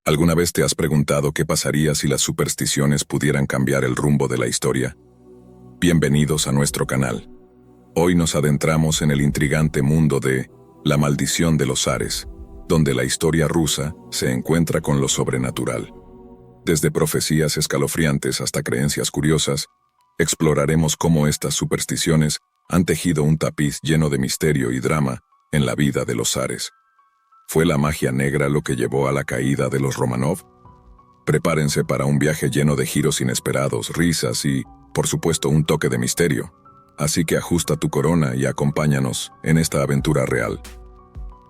¿Alguna vez te has preguntado qué pasaría si las supersticiones pudieran cambiar el rumbo de la historia? Bienvenidos a nuestro canal. Hoy nos adentramos en el intrigante mundo de la maldición de los zares, donde la historia rusa se encuentra con lo sobrenatural. Desde profecías escalofriantes hasta creencias curiosas, exploraremos cómo estas supersticiones han tejido un tapiz lleno de misterio y drama en la vida de los zares. ¿Fue la magia negra lo que llevó a la caída de los Románov? Prepárense para un viaje lleno de giros inesperados, risas y, por supuesto, un toque de misterio. Así que ajusta tu corona y acompáñanos en esta aventura real.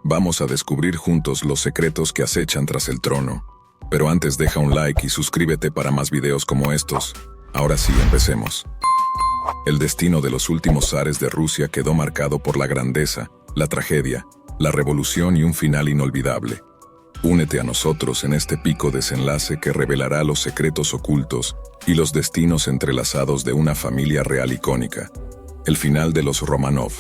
Vamos a descubrir juntos los secretos que acechan tras el trono. Pero antes deja un like y suscríbete para más videos como estos. Ahora sí, empecemos. El destino de los últimos zares de Rusia quedó marcado por la grandeza, la tragedia, la revolución y un final inolvidable. Únete a nosotros en este pico desenlace que revelará los secretos ocultos y los destinos entrelazados de una familia real icónica. El final de los Románov.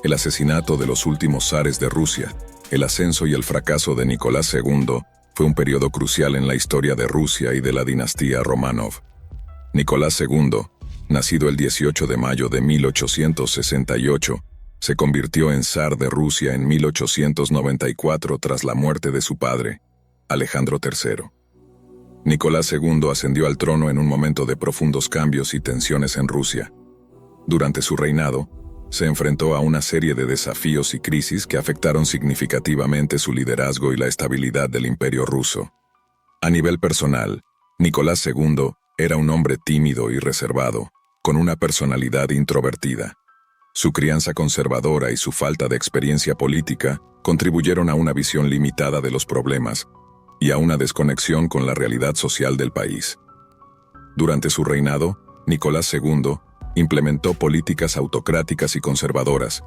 El asesinato de los últimos zares de Rusia, el ascenso y el fracaso de Nicolás II fue un periodo crucial en la historia de Rusia y de la dinastía Románov. Nicolás II, nacido el 18 de mayo de 1868, se convirtió en zar de Rusia en 1894 tras la muerte de su padre, Alejandro III. Nicolás II ascendió al trono en un momento de profundos cambios y tensiones en Rusia. Durante su reinado, se enfrentó a una serie de desafíos y crisis que afectaron significativamente su liderazgo y la estabilidad del Imperio ruso. A nivel personal, Nicolás II era un hombre tímido y reservado, con una personalidad introvertida. Su crianza conservadora y su falta de experiencia política contribuyeron a una visión limitada de los problemas y a una desconexión con la realidad social del país. Durante su reinado, Nicolás II implementó políticas autocráticas y conservadoras,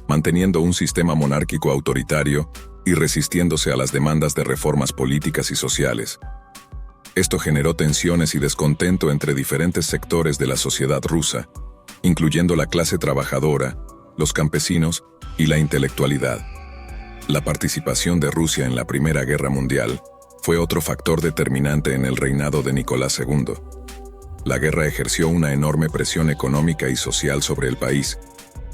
manteniendo un sistema monárquico autoritario y resistiéndose a las demandas de reformas políticas y sociales. Esto generó tensiones y descontento entre diferentes sectores de la sociedad rusa, incluyendo la clase trabajadora, los campesinos y la intelectualidad. La participación de Rusia en la Primera Guerra Mundial fue otro factor determinante en el reinado de Nicolás II. La guerra ejerció una enorme presión económica y social sobre el país,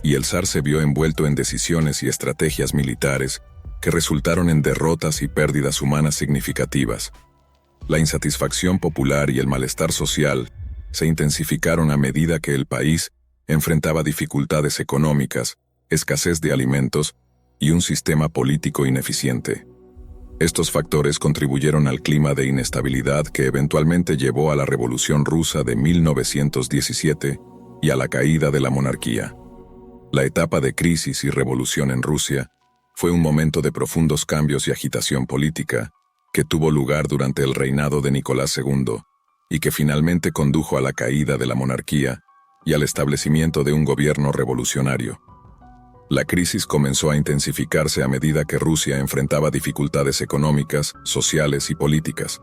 y el zar se vio envuelto en decisiones y estrategias militares que resultaron en derrotas y pérdidas humanas significativas. La insatisfacción popular y el malestar social se intensificaron a medida que el país enfrentaba dificultades económicas, escasez de alimentos y un sistema político ineficiente. Estos factores contribuyeron al clima de inestabilidad que eventualmente llevó a la Revolución Rusa de 1917 y a la caída de la monarquía. La etapa de crisis y revolución en Rusia fue un momento de profundos cambios y agitación política que tuvo lugar durante el reinado de Nicolás II y que finalmente condujo a la caída de la monarquía y al establecimiento de un gobierno revolucionario. La crisis comenzó a intensificarse a medida que Rusia enfrentaba dificultades económicas, sociales y políticas.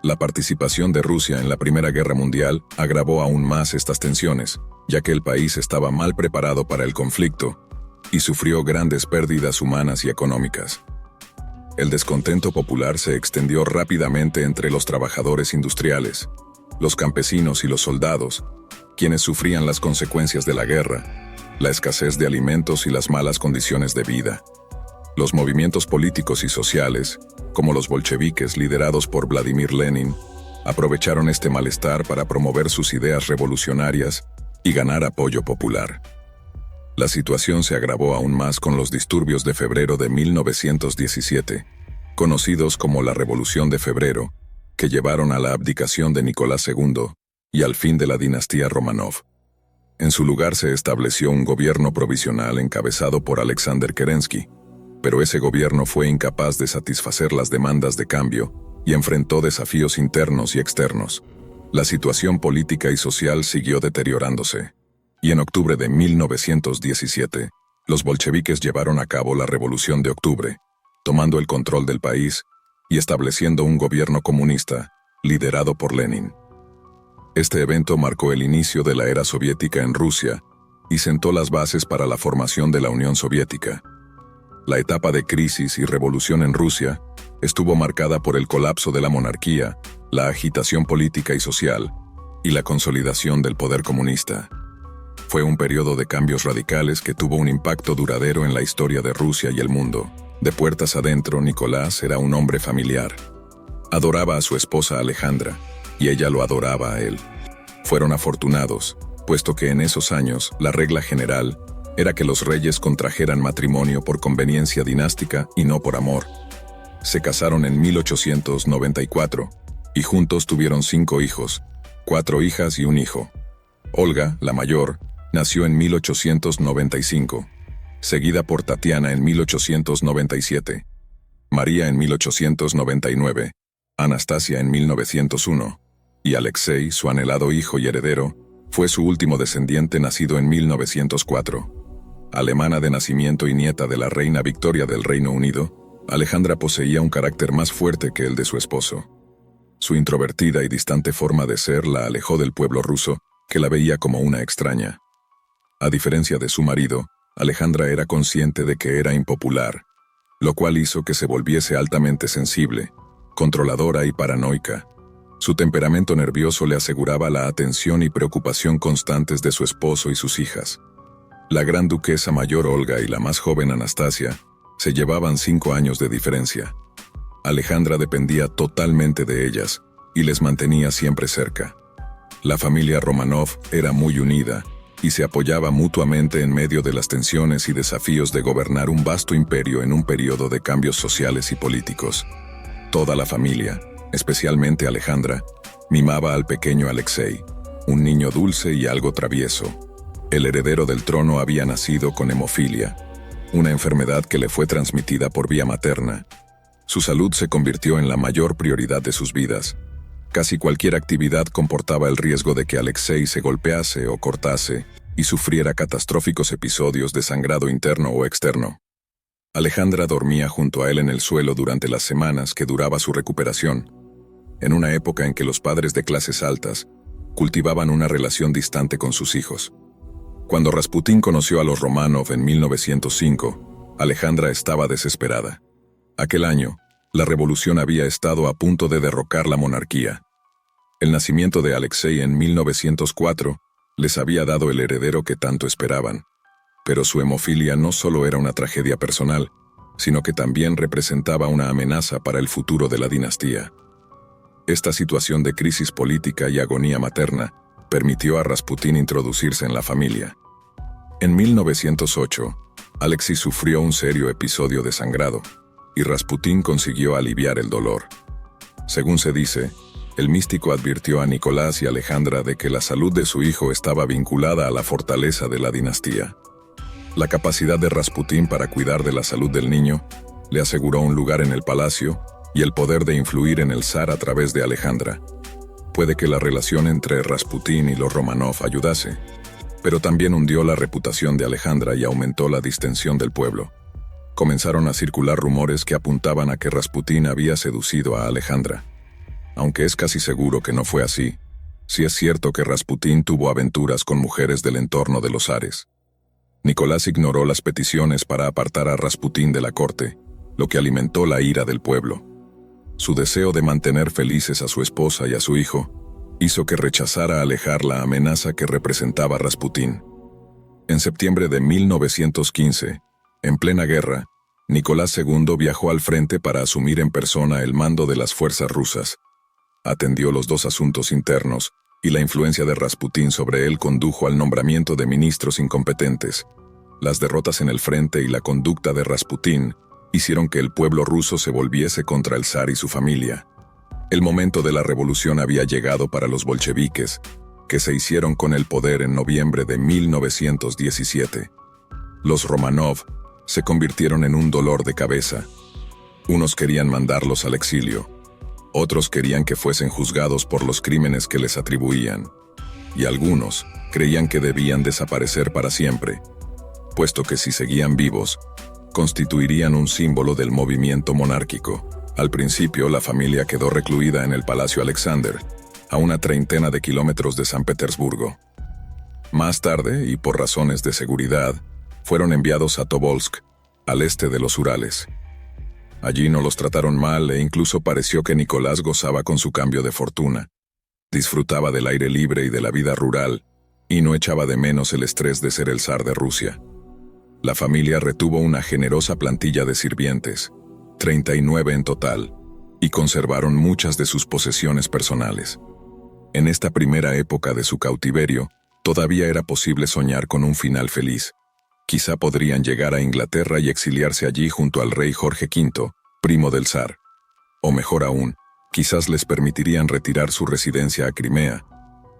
La participación de Rusia en la Primera Guerra Mundial agravó aún más estas tensiones, ya que el país estaba mal preparado para el conflicto y sufrió grandes pérdidas humanas y económicas. El descontento popular se extendió rápidamente entre los trabajadores industriales, los campesinos y los soldados, quienes sufrían las consecuencias de la guerra, la escasez de alimentos y las malas condiciones de vida. Los movimientos políticos y sociales, como los bolcheviques liderados por Vladimir Lenin, aprovecharon este malestar para promover sus ideas revolucionarias y ganar apoyo popular. La situación se agravó aún más con los disturbios de febrero de 1917, conocidos como la Revolución de Febrero, que llevaron a la abdicación de Nicolás II y al fin de la dinastía Románov. En su lugar se estableció un gobierno provisional encabezado por Alexander Kerensky, pero ese gobierno fue incapaz de satisfacer las demandas de cambio y enfrentó desafíos internos y externos. La situación política y social siguió deteriorándose, y en octubre de 1917, los bolcheviques llevaron a cabo la Revolución de Octubre, tomando el control del país y estableciendo un gobierno comunista, liderado por Lenin. Este evento marcó el inicio de la era soviética en Rusia y sentó las bases para la formación de la Unión Soviética. La etapa de crisis y revolución en Rusia estuvo marcada por el colapso de la monarquía, la agitación política y social, y la consolidación del poder comunista. Fue un periodo de cambios radicales que tuvo un impacto duradero en la historia de Rusia y el mundo. De puertas adentro, Nicolás era un hombre familiar. Adoraba a su esposa Alejandra, y ella lo adoraba a él. Fueron afortunados, puesto que en esos años la regla general era que los reyes contrajeran matrimonio por conveniencia dinástica y no por amor. Se casaron en 1894, y juntos tuvieron 5 hijos, 4 hijas y un hijo. Olga, la mayor, nació en 1895, seguida por Tatiana en 1897, María en 1899, Anastasia en 1901, y Alexei, su anhelado hijo y heredero, fue su último descendiente nacido en 1904. Alemana de nacimiento y nieta de la reina Victoria del Reino Unido, Alejandra poseía un carácter más fuerte que el de su esposo. Su introvertida y distante forma de ser la alejó del pueblo ruso, que la veía como una extraña. A diferencia de su marido, Alejandra era consciente de que era impopular, lo cual hizo que se volviese altamente sensible, controladora y paranoica. Su temperamento nervioso le aseguraba la atención y preocupación constantes de su esposo y sus hijas. La gran duquesa mayor Olga y la más joven Anastasia se llevaban 5 años de diferencia. Alejandra dependía totalmente de ellas y les mantenía siempre cerca. La familia Romanov era muy unida y se apoyaba mutuamente en medio de las tensiones y desafíos de gobernar un vasto imperio en un periodo de cambios sociales y políticos. Toda la familia, especialmente Alejandra, mimaba al pequeño Alexei, un niño dulce y algo travieso. El heredero del trono había nacido con hemofilia, una enfermedad que le fue transmitida por vía materna. Su salud se convirtió en la mayor prioridad de sus vidas. Casi cualquier actividad comportaba el riesgo de que Alexei se golpease o cortase y sufriera catastróficos episodios de sangrado interno o externo. Alejandra dormía junto a él en el suelo durante las semanas que duraba su recuperación, en una época en que los padres de clases altas cultivaban una relación distante con sus hijos. Cuando Rasputín conoció a los Romanov en 1905, Alejandra estaba desesperada. Aquel año, la revolución había estado a punto de derrocar la monarquía. El nacimiento de Alexei en 1904 les había dado el heredero que tanto esperaban. Pero su hemofilia no solo era una tragedia personal, sino que también representaba una amenaza para el futuro de la dinastía. Esta situación de crisis política y agonía materna permitió a Rasputín introducirse en la familia. En 1908, Alexei sufrió un serio episodio de sangrado, y Rasputín consiguió aliviar el dolor. Según se dice, el místico advirtió a Nicolás y Alejandra de que la salud de su hijo estaba vinculada a la fortaleza de la dinastía. La capacidad de Rasputín para cuidar de la salud del niño le aseguró un lugar en el palacio y el poder de influir en el zar a través de Alejandra. Puede que la relación entre Rasputín y los Romanov ayudase, pero también hundió la reputación de Alejandra y aumentó la distensión del pueblo. Comenzaron a circular rumores que apuntaban a que Rasputín había seducido a Alejandra. Aunque es casi seguro que no fue así, sí es cierto que Rasputín tuvo aventuras con mujeres del entorno de los zares. Nicolás ignoró las peticiones para apartar a Rasputín de la corte, lo que alimentó la ira del pueblo. Su deseo de mantener felices a su esposa y a su hijo hizo que rechazara alejar la amenaza que representaba Rasputín. En septiembre de 1915, en plena guerra, Nicolás II viajó al frente para asumir en persona el mando de las fuerzas rusas. Atendió los 2 asuntos internos, y la influencia de Rasputín sobre él condujo al nombramiento de ministros incompetentes. Las derrotas en el frente y la conducta de Rasputín hicieron que el pueblo ruso se volviese contra el zar y su familia. El momento de la revolución había llegado para los bolcheviques, que se hicieron con el poder en noviembre de 1917. Los Romanov se convirtieron en un dolor de cabeza. Unos querían mandarlos al exilio, otros querían que fuesen juzgados por los crímenes que les atribuían, y algunos creían que debían desaparecer para siempre, puesto que si seguían vivos, constituirían un símbolo del movimiento monárquico. Al principio, la familia quedó recluida en el Palacio Alexander, a una 30 de kilómetros de San Petersburgo. Más tarde, y por razones de seguridad, fueron enviados a Tobolsk, al este de los Urales. Allí no los trataron mal e incluso pareció que Nicolás gozaba con su cambio de fortuna. Disfrutaba del aire libre y de la vida rural, y no echaba de menos el estrés de ser el zar de Rusia. La familia retuvo una generosa plantilla de sirvientes, 39 en total, y conservaron muchas de sus posesiones personales. En esta primera época de su cautiverio, todavía era posible soñar con un final feliz. Quizá podrían llegar a Inglaterra y exiliarse allí junto al rey Jorge V, primo del zar. O mejor aún, quizás les permitirían retirar su residencia a Crimea,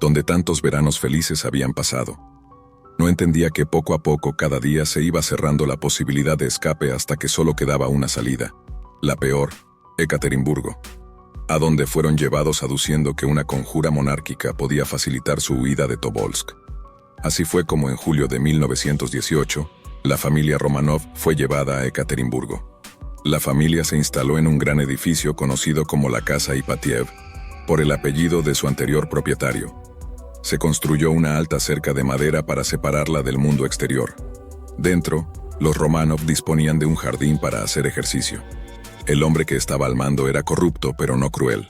donde tantos veranos felices habían pasado. No entendía que poco a poco cada día se iba cerrando la posibilidad de escape hasta que solo quedaba una salida, la peor, Ekaterimburgo, a donde fueron llevados aduciendo que una conjura monárquica podía facilitar su huida de Tobolsk. Así fue como en julio de 1918, la familia Romanov fue llevada a Ekaterimburgo. La familia se instaló en un gran edificio conocido como la Casa Ipatiev, por el apellido de su anterior propietario. Se construyó una alta cerca de madera para separarla del mundo exterior. Dentro, los Romanov disponían de un jardín para hacer ejercicio. El hombre que estaba al mando era corrupto pero no cruel.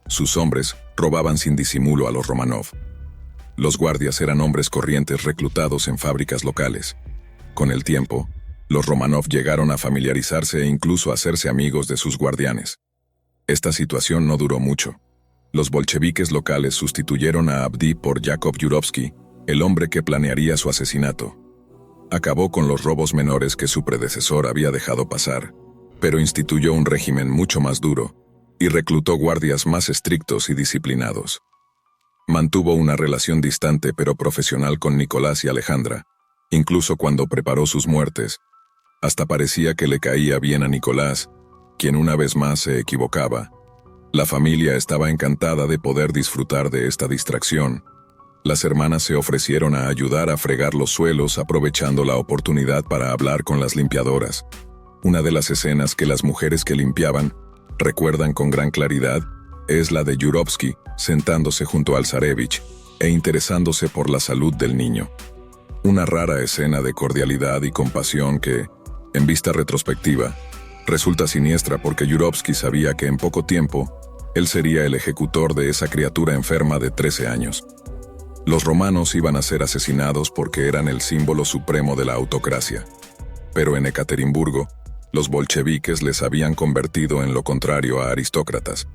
Sus hombres robaban sin disimulo a los Romanov. Los guardias eran hombres corrientes reclutados en fábricas locales. Con el tiempo, los Romanov llegaron a familiarizarse e incluso a hacerse amigos de sus guardianes. Esta situación no duró mucho. Los bolcheviques locales sustituyeron a Abdi por Yakov Yurovsky, el hombre que planearía su asesinato. Acabó con los robos menores que su predecesor había dejado pasar, pero instituyó un régimen mucho más duro y reclutó guardias más estrictos y disciplinados. Mantuvo una relación distante pero profesional con Nicolás y Alejandra, incluso cuando preparó sus muertes. Hasta parecía que le caía bien a Nicolás, quien una vez más se equivocaba. La familia estaba encantada de poder disfrutar de esta distracción. Las hermanas se ofrecieron a ayudar a fregar los suelos aprovechando la oportunidad para hablar con las limpiadoras. Una de las escenas que las mujeres que limpiaban recuerdan con gran claridad es la de Yurovsky sentándose junto al zarevich e interesándose por la salud del niño. Una rara escena de cordialidad y compasión que, en vista retrospectiva, resulta siniestra porque Yurovsky sabía que en poco tiempo él sería el ejecutor de esa criatura enferma de 13 años. Los romanos iban a ser asesinados porque eran el símbolo supremo de la autocracia. Pero en Ekaterimburgo, los bolcheviques les habían convertido en lo contrario a aristócratas.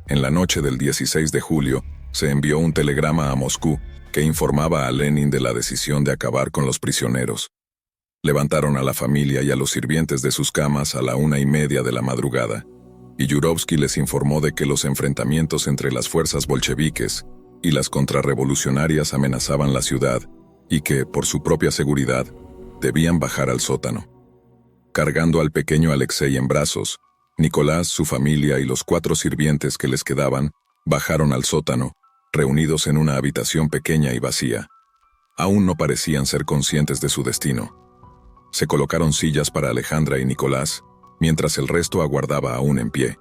En la noche del 16 de julio, se envió un telegrama a Moscú que informaba a Lenin de la decisión de acabar con los prisioneros. Levantaron a la familia y a los sirvientes de sus camas a la 1:30 de la madrugada, y Yurovsky les informó de que los enfrentamientos entre las fuerzas bolcheviques y las contrarrevolucionarias amenazaban la ciudad y que, por su propia seguridad, debían bajar al sótano. Cargando al pequeño Alexei en brazos, Nicolás, su familia y los 4 sirvientes que les quedaban bajaron al sótano, reunidos en una habitación pequeña y vacía. Aún no parecían ser conscientes de su destino. Se colocaron sillas para Alejandra y Nicolás, mientras el resto aguardaba aún en pie.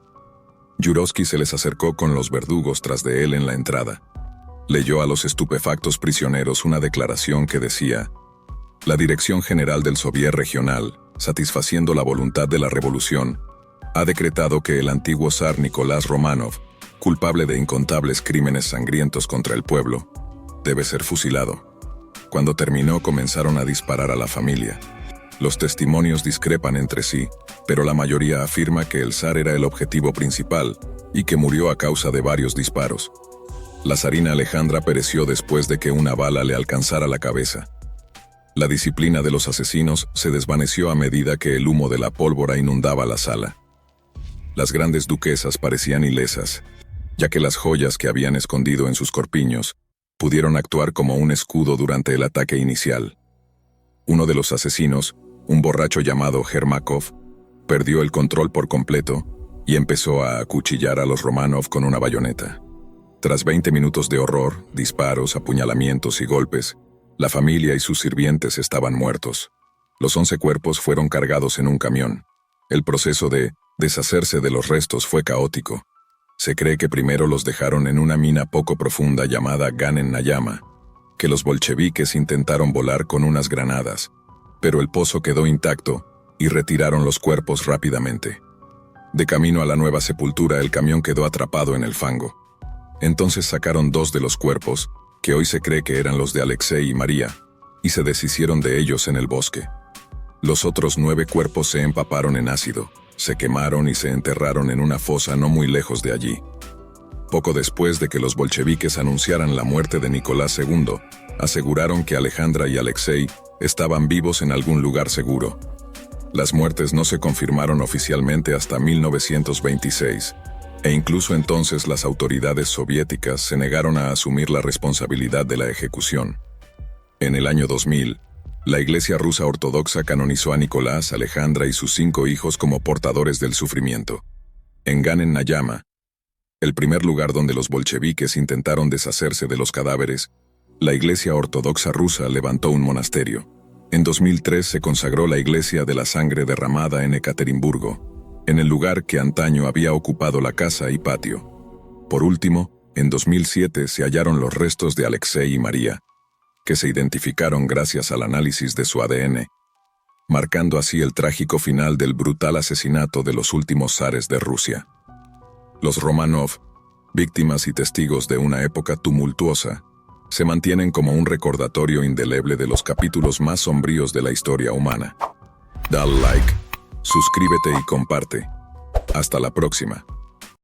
Yurovsky se les acercó con los verdugos tras de él en la entrada. Leyó a los estupefactos prisioneros una declaración que decía: la Dirección General del Soviet Regional, satisfaciendo la voluntad de la revolución, ha decretado que el antiguo zar Nicolás Romanov, culpable de incontables crímenes sangrientos contra el pueblo, debe ser fusilado. Cuando terminó, comenzaron a disparar a la familia. Los testimonios discrepan entre sí, pero la mayoría afirma que el zar era el objetivo principal y que murió a causa de varios disparos. La zarina Alejandra pereció después de que una bala le alcanzara la cabeza. La disciplina de los asesinos se desvaneció a medida que el humo de la pólvora inundaba la sala. Las grandes duquesas parecían ilesas, ya que las joyas que habían escondido en sus corpiños pudieron actuar como un escudo durante el ataque inicial. Uno de los asesinos, un borracho llamado Yermakov, perdió el control por completo y empezó a acuchillar a los Romanov con una bayoneta. Tras 20 minutos de horror, disparos, apuñalamientos y golpes, la familia y sus sirvientes estaban muertos. Los 11 cuerpos fueron cargados en un camión. El proceso de deshacerse de los restos fue caótico. Se cree que primero los dejaron en una mina poco profunda llamada Ganen Nayama, que los bolcheviques intentaron volar con unas granadas, pero el pozo quedó intacto y retiraron los cuerpos rápidamente. De camino a la nueva sepultura, el camión quedó atrapado en el fango. Entonces sacaron 2 de los cuerpos, que hoy se cree que eran los de Alexei y María, y se deshicieron de ellos en el bosque. Los otros 9 cuerpos se empaparon en ácido, se quemaron y se enterraron en una fosa no muy lejos de allí. Poco después de que los bolcheviques anunciaran la muerte de Nicolás II, aseguraron que Alejandra y Alexei estaban vivos en algún lugar seguro. Las muertes no se confirmaron oficialmente hasta 1926, e incluso entonces las autoridades soviéticas se negaron a asumir la responsabilidad de la ejecución. En el año 2000, la Iglesia rusa ortodoxa canonizó a Nicolás, Alejandra y sus 5 hijos como portadores del sufrimiento. En Gan en Nayama, el primer lugar donde los bolcheviques intentaron deshacerse de los cadáveres, la Iglesia ortodoxa rusa levantó un monasterio. En 2003 se consagró la Iglesia de la Sangre Derramada en Ekaterimburgo, en el lugar que antaño había ocupado la casa y patio. Por último, en 2007 se hallaron los restos de Alexei y María, que se identificaron gracias al análisis de su ADN, marcando así el trágico final del brutal asesinato de los últimos zares de Rusia. Los Romanov, víctimas y testigos de una época tumultuosa, se mantienen como un recordatorio indeleble de los capítulos más sombríos de la historia humana. Dale like, suscríbete y comparte. Hasta la próxima.